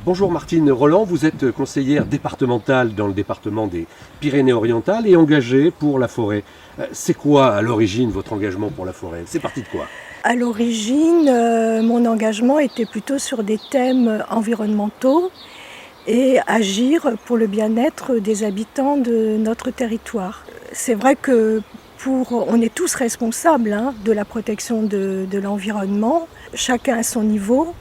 Bonjour Martine Roland, vous êtes conseillère départementale dans le département des Pyrénées-Orientales et engagée pour la forêt. C'est quoi à l'origine votre engagement pour la forêt? C'est parti de quoi? À l'origine, mon engagement était plutôt sur des thèmes environnementaux et agir pour le bien-être des habitants de notre territoire. C'est vrai que on est tous responsables de la protection de l'environnement, chacun à son niveau.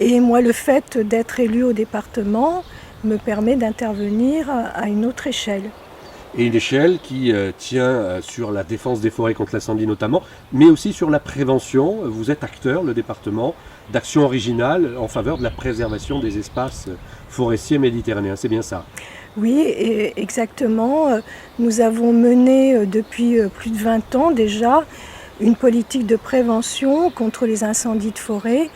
Et moi, le fait d'être élue au département me permet d'intervenir à une autre échelle. Et une échelle qui tient sur la défense des forêts contre l'incendie notamment, mais aussi sur la prévention. Vous êtes acteur, le département, d'actions originales en faveur de la préservation des espaces forestiers méditerranéens. C'est bien ça? Oui, et exactement. Nous avons mené depuis plus de 20 ans déjà une politique de prévention contre les incendies de forêt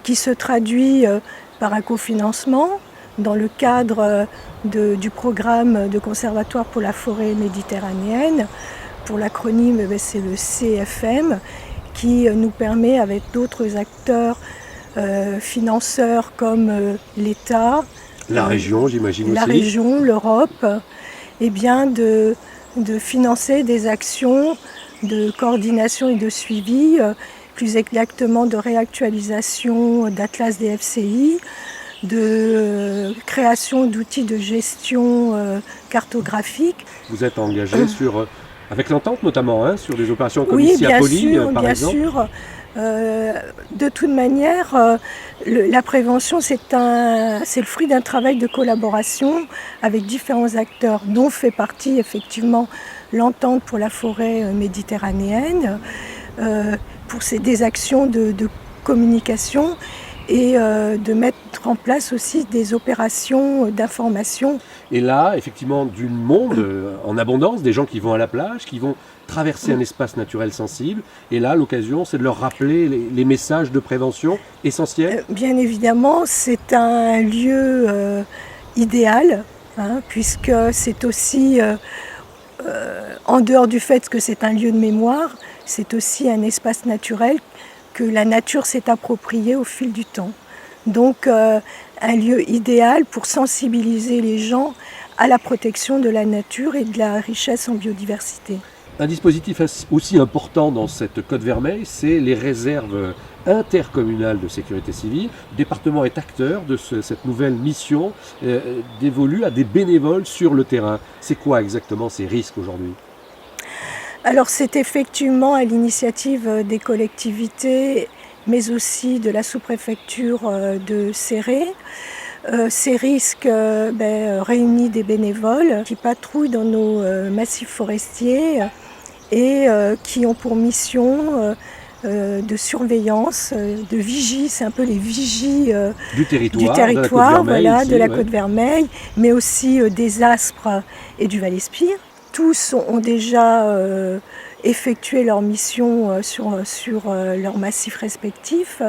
qui se traduit par un cofinancement dans le cadre du programme de conservatoire pour la forêt méditerranéenne. Pour l'acronyme, c'est le CFM, qui nous permet avec d'autres acteurs financeurs comme l'État, la région, j'imagine aussi. La région, l'Europe, de financer des actions de coordination et de suivi, plus exactement de réactualisation d'Atlas des FCI, de création d'outils de gestion cartographique. Vous êtes engagé avec l'entente notamment, sur des opérations comme ici à Poly, par exemple? Oui, bien sûr. De toute manière, la prévention, c'est le fruit d'un travail de collaboration avec différents acteurs, dont fait partie effectivement l'entente pour la forêt méditerranéenne, pour des actions de communication et de mettre en place aussi des opérations d'information. Et là, effectivement, du monde en abondance, des gens qui vont à la plage, qui vont traverser un espace naturel sensible. Et là, l'occasion, c'est de leur rappeler les messages de prévention essentiels. Bien évidemment, c'est un lieu idéal, puisque c'est aussi, en dehors du fait que c'est un lieu de mémoire, c'est aussi un espace naturel que la nature s'est approprié au fil du temps. Donc un lieu idéal pour sensibiliser les gens à la protection de la nature et de la richesse en biodiversité. Un dispositif aussi important dans cette Côte Vermeille, c'est les réserves intercommunales de sécurité civile. Le département est acteur de cette nouvelle mission dévolue à des bénévoles sur le terrain. C'est quoi exactement ces risques aujourd'hui ? Alors c'est effectivement à l'initiative des collectivités, mais aussi de la sous-préfecture de Céret. Ces risques réunissent des bénévoles qui patrouillent dans nos massifs forestiers et qui ont pour mission de surveillance, de vigie, c'est un peu les vigies du territoire de la Côte Vermeille, mais aussi des Aspres et du Val-Espire. Tous ont déjà effectué leur mission sur leurs massifs respectifs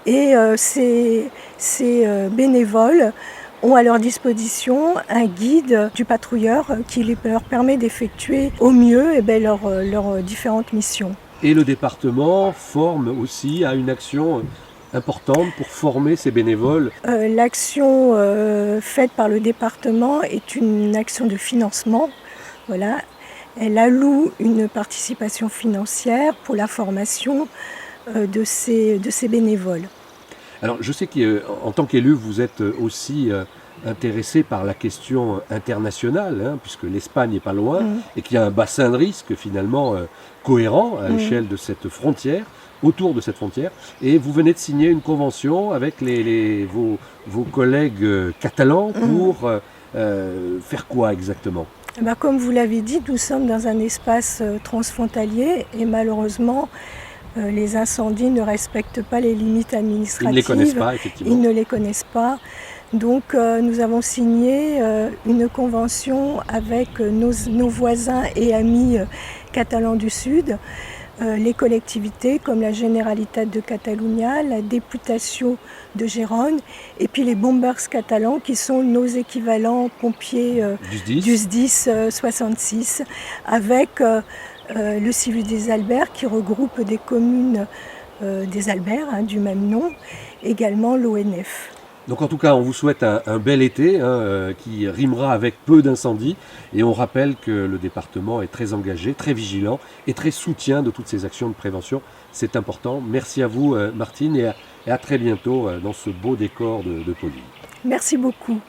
et ces bénévoles ont à leur disposition un guide du patrouilleur qui leur permet d'effectuer au mieux leurs différentes missions. Et le département forme aussi à une action importante pour former ces bénévoles. L'action faite par le département est une action de financement. Voilà. Elle alloue une participation financière pour la formation de ces bénévoles. Alors je sais qu'en tant qu'élu, vous êtes aussi intéressé par la question internationale, puisque l'Espagne n'est pas loin, et qu'il y a un bassin de risque finalement cohérent à l'échelle de cette frontière, autour de cette frontière. Et vous venez de signer une convention avec vos collègues catalans pour faire quoi exactement ? Comme vous l'avez dit, nous sommes dans un espace transfrontalier et malheureusement, les incendies ne respectent pas les limites administratives. Ils ne les connaissent pas, effectivement. Ils ne les connaissent pas. Donc nous avons signé une convention avec nos voisins et amis catalans du Sud, les collectivités comme la Generalitat de Catalunya, la Députation de Gérone et puis les bombers catalans qui sont nos équivalents pompiers du SDIS 66 avec le Civu des Alberts qui regroupe des communes des Alberts du même nom, également l'ONF. Donc en tout cas, on vous souhaite un bel été qui rimera avec peu d'incendies. Et on rappelle que le département est très engagé, très vigilant et très soutien de toutes ces actions de prévention. C'est important. Merci à vous, Martine, et à très bientôt dans ce beau décor de Poligny. Merci beaucoup.